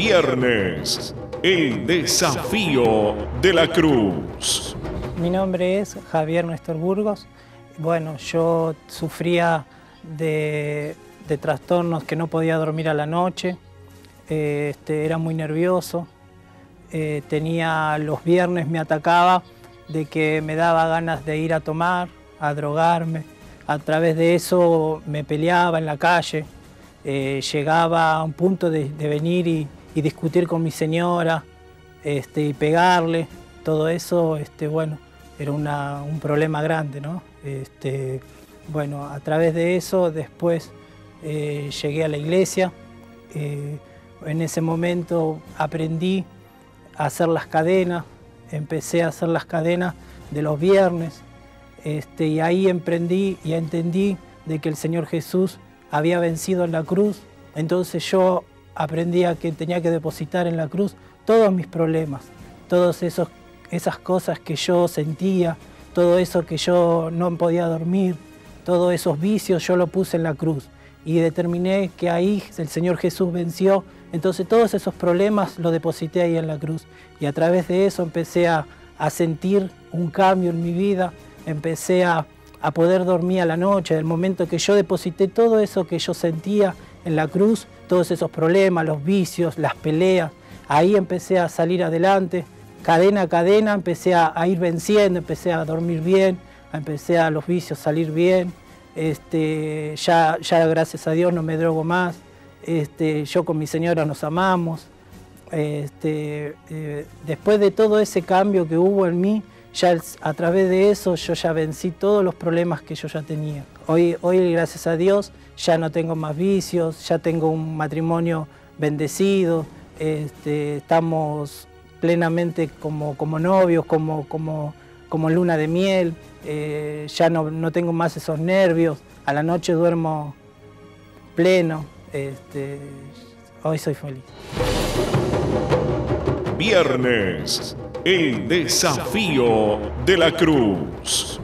Viernes, el desafío de la cruz. Mi nombre es Javier Néstor Burgos. Bueno, yo sufría de trastornos que no podía dormir a la noche, era muy nervioso, tenía los viernes me atacaba de que me daba ganas de ir a tomar, a drogarme. A través de eso me peleaba en la calle, llegaba a un punto de venir y discutir con mi señora y pegarle. Todo eso, bueno, era un problema grande, ¿no? Bueno, a través de eso después llegué a la iglesia. En ese momento aprendí a hacer las cadenas, empecé a hacer las cadenas de los viernes, y ahí emprendí y entendí de que el Señor Jesús había vencido en la cruz. Entonces yo aprendí a que tenía que depositar en la cruz todos mis problemas, todas esas cosas que yo sentía, todo eso que yo no podía dormir, todos esos vicios yo lo puse en la cruz y determiné que ahí el Señor Jesús venció. Entonces todos esos problemas los deposité ahí en la cruz y a través de eso empecé a sentir un cambio en mi vida, empecé a poder dormir a la noche. Del momento que yo deposité todo eso que yo sentía en la cruz, todos esos problemas, los vicios, las peleas, ahí empecé a salir adelante, cadena a cadena, empecé a ir venciendo, empecé a dormir bien, empecé a los vicios salir bien, ya gracias a Dios no me drogo más, yo con mi señora nos amamos, después de todo ese cambio que hubo en mí, ya a través de eso yo ya vencí todos los problemas que yo ya tenía. Hoy gracias a Dios ya no tengo más vicios, ya tengo un matrimonio bendecido, estamos plenamente como novios, como luna de miel, ya no tengo más esos nervios, a la noche duermo pleno, hoy soy feliz. Viernes, el desafío de la cruz.